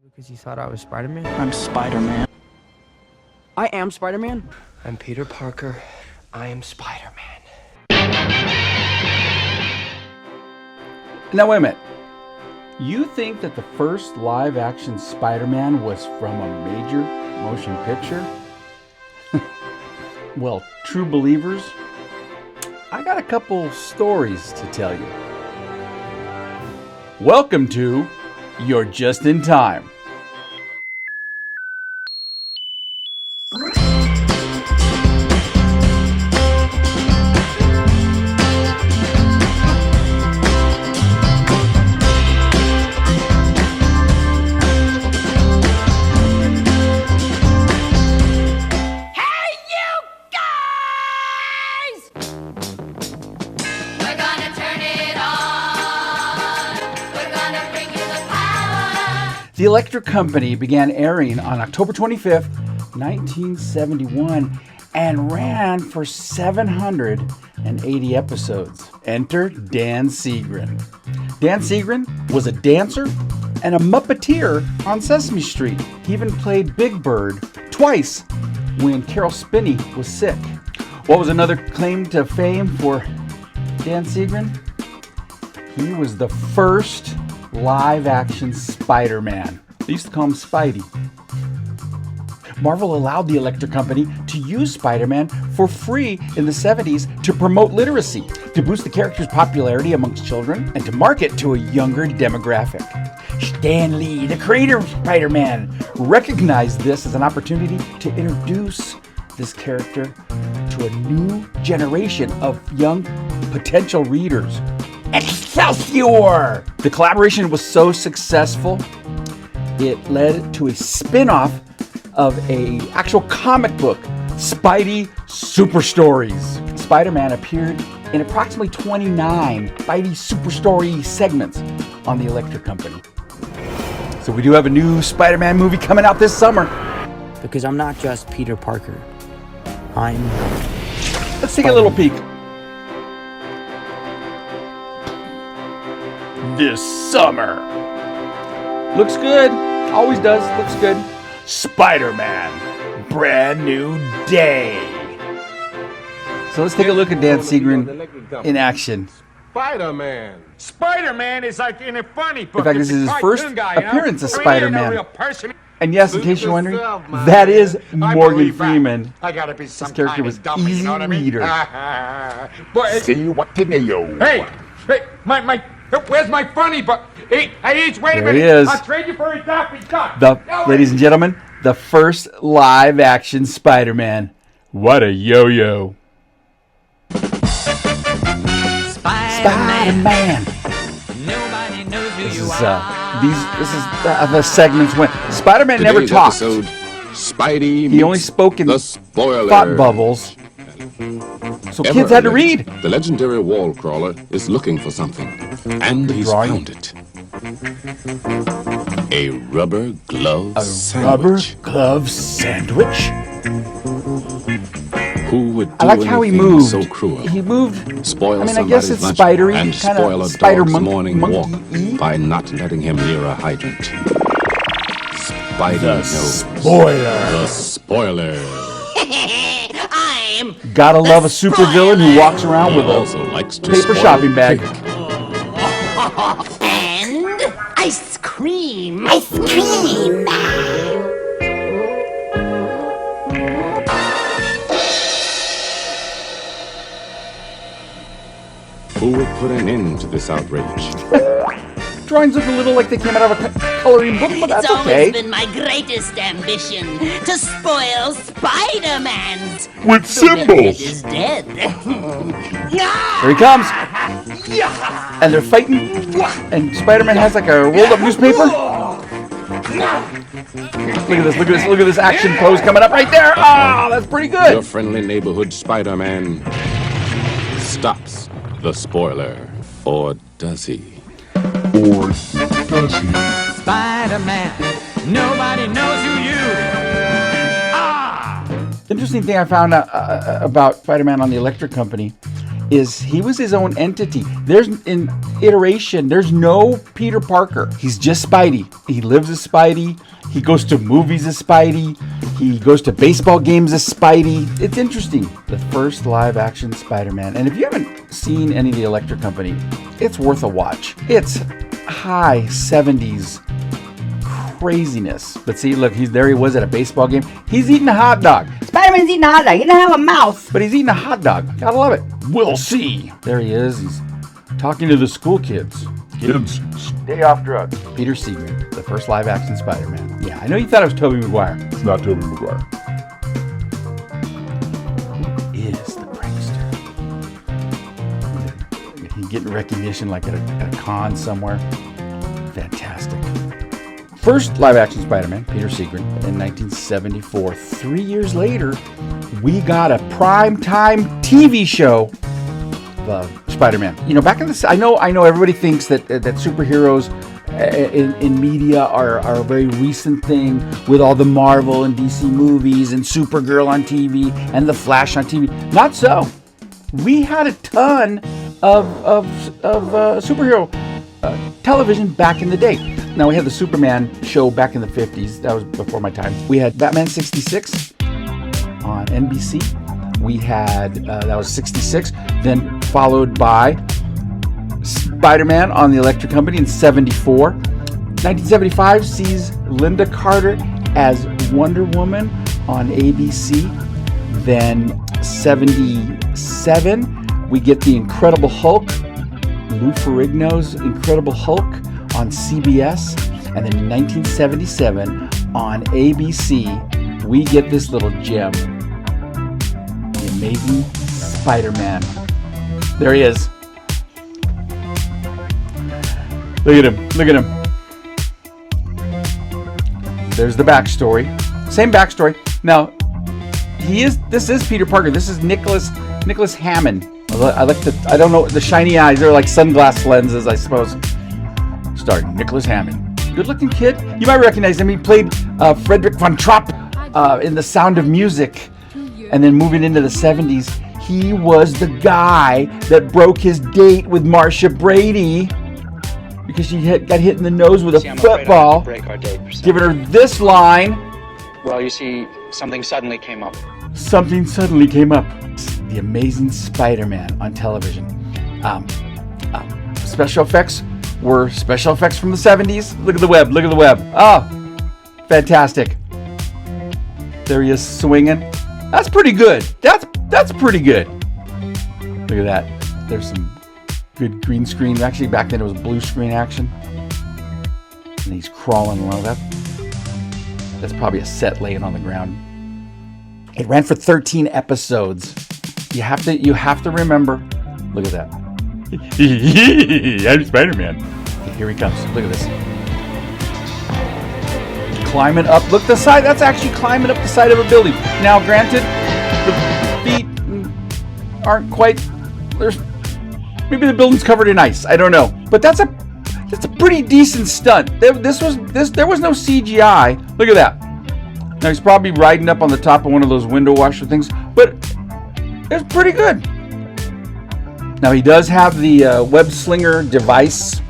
Because you thought I was Spider-Man? I'm Spider-Man. I am Spider-Man? I'm Peter Parker. I am Spider-Man. Now, wait a minute. You think that the first live-action Spider-Man was from a major motion picture? Well, true believers, I got a couple stories to tell you. Welcome to You're Just in Time. The Electric Company began airing on October 25th, 1971, and ran for 780 episodes. Enter Dan Segrin. Dan Segrin was a dancer and a Muppeteer on Sesame Street. He even played Big Bird twice when Carol Spinney was sick. What was another claim to fame for Dan Segrin? He was the first live-action Spider-Man. They used to call him Spidey. Marvel allowed the Electric Company to use Spider-Man for free in the 70s to promote literacy, to boost the character's popularity amongst children, and to market to a younger demographic. Stan Lee, the creator of Spider-Man, recognized this as an opportunity to introduce this character to a new generation of young potential readers. Excelsior! The collaboration was so successful, it led to a spin-off of an actual comic book, Spidey Super Stories. Spider-Man appeared in approximately 29 Spidey Super Story segments on the Electric Company. So we do have a new Spider-Man movie coming out this summer. Because I'm not just Peter Parker. I'm... Let's take a little peek. This summer. Looks good. Always does. Looks good. Spider-Man. Brand new day. So let's take a look at Dan Segrin in action. Spider-Man. Spider-Man is like in a funny book. In fact, this is his first appearance as Spider-Man. And yes, in case you're wondering, that is Morgan Freeman. I gotta be some This character was easy reader. See what did you? Hey, where's my funny book? Hey, wait a minute. There he is. I'll trade you for a Daffy Duck. Ladies and gentlemen, the first live-action Spider-Man. What a yo-yo. Spider-Man. Nobody knows who This you is are. the segments went. Spider-Man never Today's talked. episode, Spidey He only meets spoke in the spoiler. thought bubbles. So kids had to read. The legendary wall crawler is looking for something, and he's drawing. found it. A rubber glove Rubber sandwich. glove sandwich. Who would do I like how he anything moved. so cruel? He moved. Spoil I mean, I guess somebody's it's lunch spidery, and kind spoil of a spider dog's morning monkey. walk by not letting him near a hydrant. Spidey knows. Spoiler. The spoiler. I'm Gotta love a supervillain who walks around He with a also likes to paper spoil shopping bag. cake. and ice cream. Ice cream. Who will put an end to this outrage? Drawings look a little like they came out of a coloring book, but that's It's always okay. been my greatest ambition to spoil Spider-Man's. With The redhead is dead. Here he comes. And they're fighting. And Spider-Man has like a rolled up newspaper. Look at this, look at this, look at this action pose coming up right there. Ah, that's pretty Your good. friendly neighborhood Spider-Man stops the spoiler. Or does he? Spider-Man. Nobody knows who you are. Interesting thing I found out about Spider-Man on the Electric Company is he was his own entity. There's an iteration. There's no Peter Parker. He's just Spidey. He lives as Spidey. He goes to movies as Spidey. He goes to baseball games as Spidey. It's interesting. The first live-action Spider-Man. And if you haven't seen any of the Electric Company, it's worth a watch. It's high 70s craziness. But see, look, he was at a baseball game. He's eating a hot dog. Spider-Man's eating a hot dog. He doesn't have a mouth. But he's eating a hot dog. Gotta love it. We'll see. There he is. He's talking to the school kids. Kids, Stay off drugs. Peter Seagram, the first live-action Spider-Man. Yeah, I know you thought it was Tobey Maguire. it's not Tobey Maguire. Who is the prankster? He's getting recognition like at a con somewhere. Fantastic. First live-action Spider-Man, Peter Seagram, in 1974. 3 years later, we got a prime-time TV show of Spider-Man. You know, back in the... I know everybody thinks that superheroes in media are a very recent thing with all the Marvel and DC movies and Supergirl on TV and The Flash on TV. Not so. We had a ton of superhero television back in the day. Now, we had the Superman show back in the 50s. That was before my time. We had Batman 66 on NBC. We had, that was 66, then followed by Spider-Man on the Electric Company in 74. 1975 sees Linda Carter as Wonder Woman on ABC. Then 77, we get the Incredible Hulk, Lou Ferrigno's Incredible Hulk on CBS. And then in 1977 on ABC, we get this little gem, The Amazing Spider-Man. There he is. Look at him. Look at him. There's the backstory. Same backstory. Now, this is Peter Parker. This is Nicholas Hammond. I like I don't know, the shiny eyes. They're like sunglass lenses, I suppose. Starring Nicholas Hammond. Good looking kid. You might recognize him. He played Frederick von Trapp in The Sound of Music. And then moving into the 70s, he was the guy that broke his date with Marcia Brady because she got hit in the nose with a football, break our date, giving her this line. Well, you see, something suddenly came up. Something suddenly came up. The Amazing Spider-Man on television. Special effects were special effects from the 70s. Look at the web. Look at the web. Oh, fantastic. There he is swinging. That's pretty good. That's pretty good. Look at that. There's some good green screen. Actually, back then it was blue screen action. And he's crawling along. That's probably a set laying on the ground. It ran for 13 episodes. You have to remember. Look at that. I'm Spider-Man. Here he comes. Look at this. Climbing up. Look the side. That's actually climbing up the side of a building. Now, granted, the feet aren't quite. Maybe the building's covered in ice. I don't know. But that's a pretty decent stunt. There was no CGI. Look at that. Now he's probably riding up on the top of one of those window washer things, but it's pretty good. Now he does have the web-slinger device,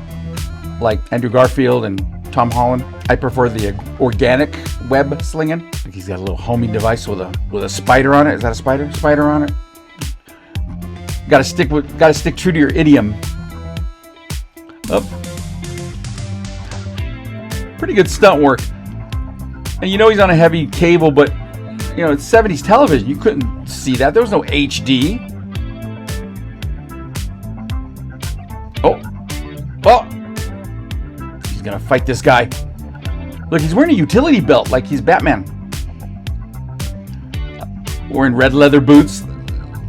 like Andrew Garfield and Tom Holland. I prefer the organic web slinging. Like he's got a little homing device with a spider on it. Is that a spider? Spider on it. Got to stick true to your idiom. Up. Pretty good stunt work. And you know he's on a heavy cable, but you know it's 70s television. You couldn't see that. There was no HD. Oh. He's gonna fight this guy. Look, he's wearing a utility belt like he's Batman. Wearing red leather boots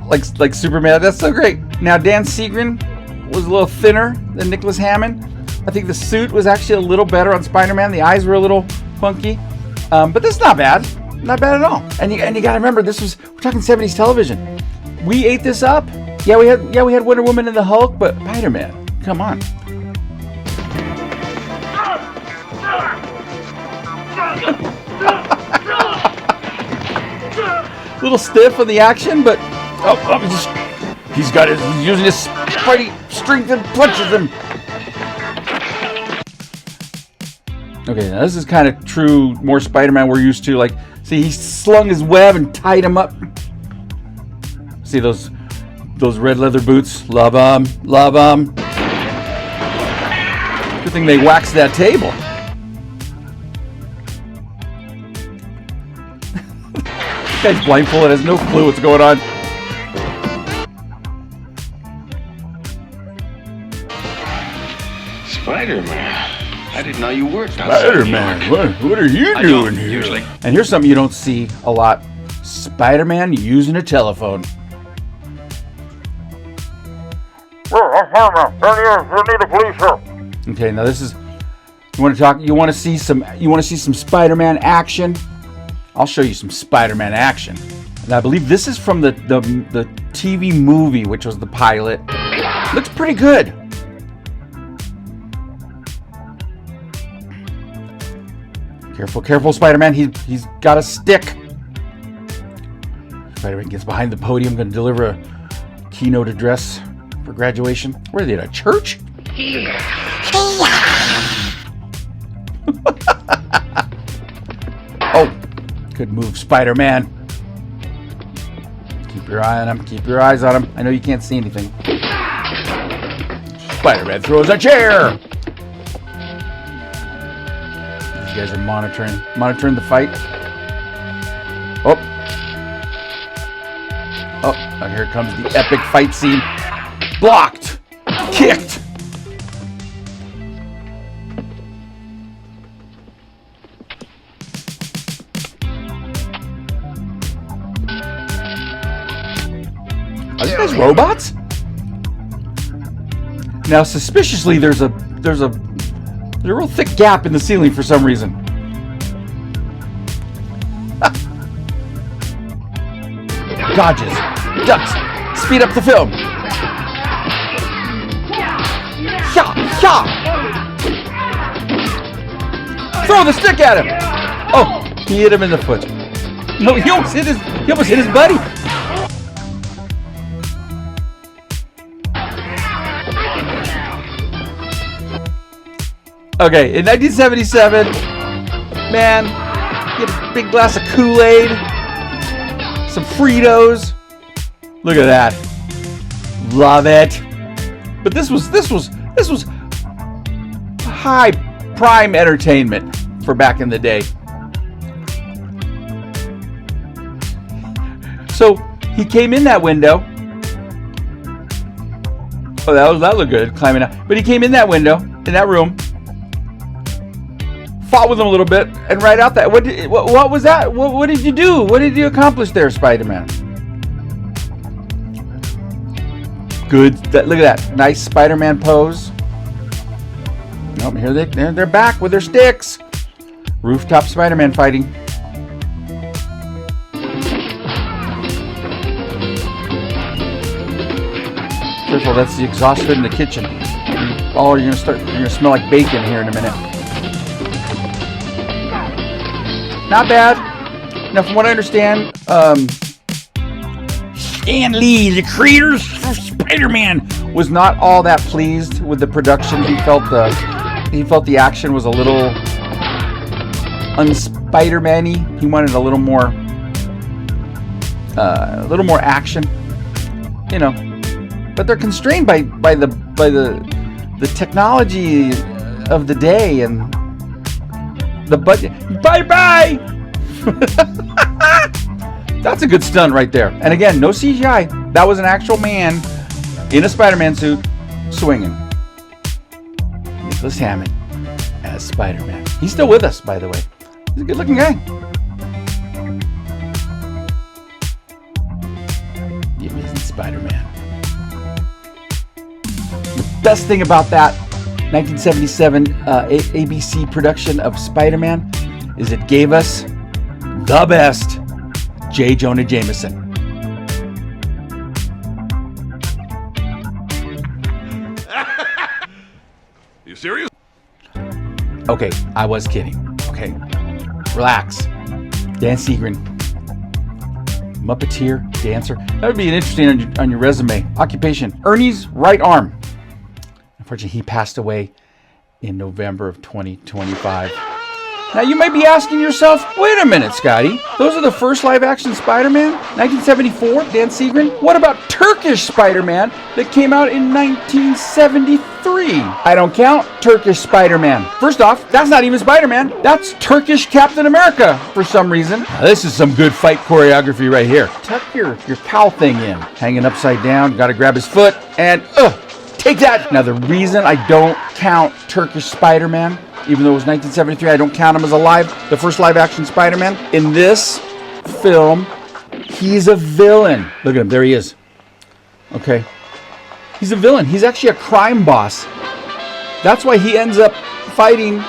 like Superman. That's so great. Now Dan Seagram was a little thinner than Nicholas Hammond. I think the suit was actually a little better on Spider-Man. The eyes were a little funky. But this is not bad. Not bad at all. And you gotta remember, we're talking 70s television. We ate this up. Yeah, we had Wonder Woman and the Hulk, but Spider-Man, come on. A little stiff on the action, but He's using his spidey strength and punches him. Okay, now this is kind of true, more Spider-Man we're used to. Like, see, he slung his web and tied him up. See those red leather boots? Love them, love them. Good thing they waxed that table. This guy's blindfolded, has no clue what's going on. Spider-Man. I didn't know you worked on Spider-Man, what are you doing here? Usually. And here's something you don't see a lot. Spider-Man using a telephone. Okay, now this is, you want to see some Spider-Man action? I'll show you some Spider-Man action. And I believe this is from the TV movie, which was the pilot. Looks pretty good. Careful, careful, Spider-Man. He's got a stick. Spider-Man gets behind the podium, going to deliver a keynote address for graduation. Where are they, at a church? Oh, good move, Spider-Man. Keep your eye on him. Keep your eyes on him. I know you can't see anything. Spider-Man throws a chair. You guys are monitoring the fight. Oh, and here comes the epic fight scene. Blocked, kicked. Are these guys robots? Now, suspiciously, there's a real thick gap in the ceiling for some reason. Dodges, ducks, speed up the film. Throw the stick at him. Oh, he hit him in the foot. No, he almost hit his buddy. Okay, in 1977, man, get a big glass of Kool-Aid, some Fritos. Look at that. Love it. But this was high prime entertainment for back in the day. So he came in that window. Oh, that looked good, climbing out. But he came in that window, in that room, fought with him a little bit, and right out that. What was that? What did you do? What did you accomplish there, Spider-Man? Good. Look at that. Nice Spider-Man pose. Nope, here they're back with their sticks. Rooftop Spider-Man fighting. Careful, that's the exhaust hood in the kitchen. Oh, you're gonna smell like bacon here in a minute. Not bad. Now, from what I understand, Stan Lee, the creator of Spider-Man, was not all that pleased with the production. He felt the action was a little un-Spider-Man-y. He wanted a little more action, you know. But they're constrained by the technology of the day and the budget. Bye-bye! That's a good stunt right there. And again, no CGI. That was an actual man in a Spider-Man suit swinging. Nicholas Hammond as Spider-Man. He's still with us, by the way. He's a good-looking guy. The Amazing Spider-Man. The best thing about that 1977 ABC production of Spider-Man is it gave us the best J. Jonah Jameson. You serious? Okay, I was kidding. Okay, relax. Dan Segrin Muppeteer, dancer. That would be an interesting on your resume. Occupation, Ernie's right arm. Unfortunately, he passed away in November of 2025. Now you might be asking yourself, wait a minute, Scotty. Those are the first live-action Spider-Man? 1974, Dan Segrin? What about Turkish Spider-Man that came out in 1973? I don't count Turkish Spider-Man. First off, that's not even Spider-Man. That's Turkish Captain America for some reason. Now, this is some good fight choreography right here. Tuck your cowl thing in. Hanging upside down, gotta grab his foot, and take that! Now the reason I don't count Turkish Spider-Man, even though it was 1973, I don't count him as the first live-action Spider-Man. In this film, he's a villain. Look at him, there he is. Okay. He's a villain. He's actually a crime boss. That's why he ends up fighting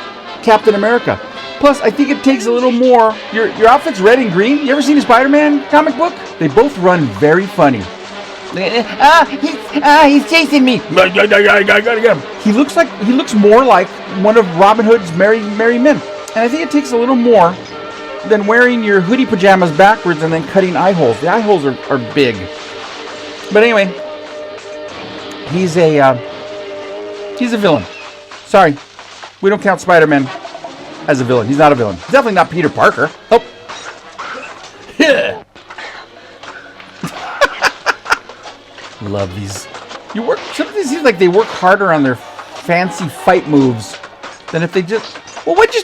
Captain America. Plus, I think it takes a little more. Your outfit's red and green. You ever seen a Spider-Man comic book? They both run very funny. He's chasing me. I gotta get him. He looks more like one of Robin Hood's merry men. And I think it takes a little more than wearing your hoodie pajamas backwards and then cutting eye holes. The eye holes are big. But anyway, he's a villain. Sorry, we don't count Spider-Man as a villain. He's not a villain. He's definitely not Peter Parker. Oh. Yeah. Love these. Something seems like they work harder on their fancy fight moves than if they just. Well, what'd you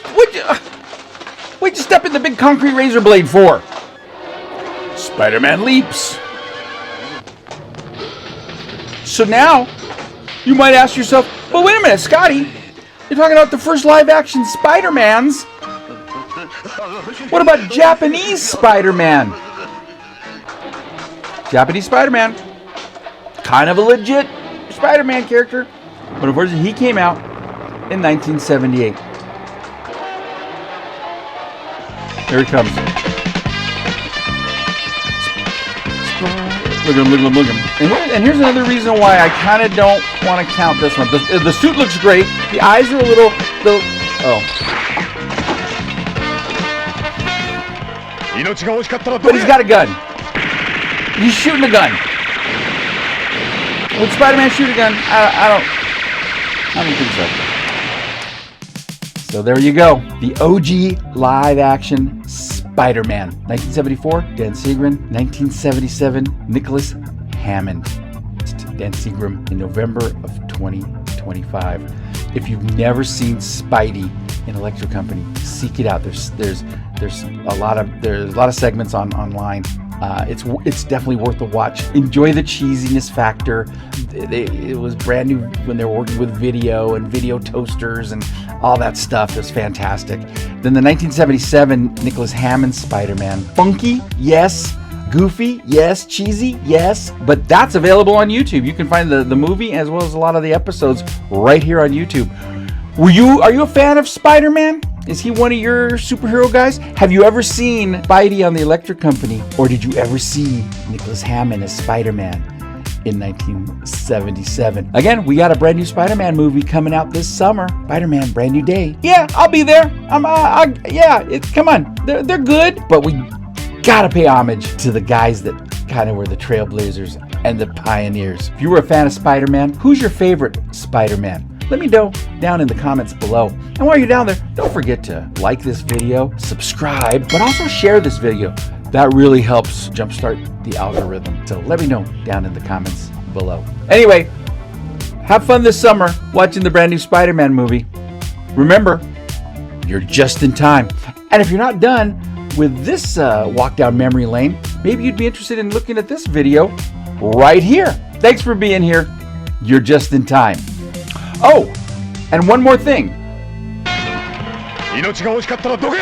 step in the big concrete razor blade for? Spider-Man leaps. So now, you might ask yourself, well, wait a minute, Scotty. You're talking about the first live-action Spider-Mans. What about Japanese Spider-Man? Japanese Spider-Man. Kind of a legit Spider-Man character. But unfortunately, he came out in 1978. Here he comes. Look at him. And here's another reason why I kind of don't want to count this one. The suit looks great. The eyes are a little... But he's got a gun. He's shooting a gun. Would Spider-Man shoot a gun? I don't think so. So there you go. The OG live-action Spider-Man. 1974, Dan Segrin. 1977, Nicholas Hammond. Dan Segrin in November of 2025. If you've never seen Spidey in Electro Company, seek it out. There's a lot of segments online. It's definitely worth the watch. Enjoy the cheesiness factor. It was brand new when they were working with video and video toasters and all that stuff. It was fantastic. Then the 1977 Nicholas Hammond Spider-Man. Funky, yes. Goofy, yes. Cheesy, yes. But that's available on YouTube. You can find the movie as well as a lot of the episodes right here on YouTube. Are you a fan of Spider-Man? Is he one of your superhero guys? Have you ever seen Spidey on the Electric Company? Or did you ever see Nicholas Hammond as Spider-Man in 1977? Again, we got a brand new Spider-Man movie coming out this summer. Spider-Man, Brand New Day. Yeah, I'll be there. Come on. They're good, but we gotta pay homage to the guys that kind of were the trailblazers and the pioneers. If you were a fan of Spider-Man, who's your favorite Spider-Man? Let me know down in the comments below. And while you're down there, don't forget to like this video, subscribe, but also share this video. That really helps jumpstart the algorithm. So let me know down in the comments below. Anyway, have fun this summer watching the brand new Spider-Man movie. Remember, you're just in time. And if you're not done with this walk down memory lane, maybe you'd be interested in looking at this video right here. Thanks for being here. You're just in time. Oh, and one more thing. 命が惜しかったらどけ!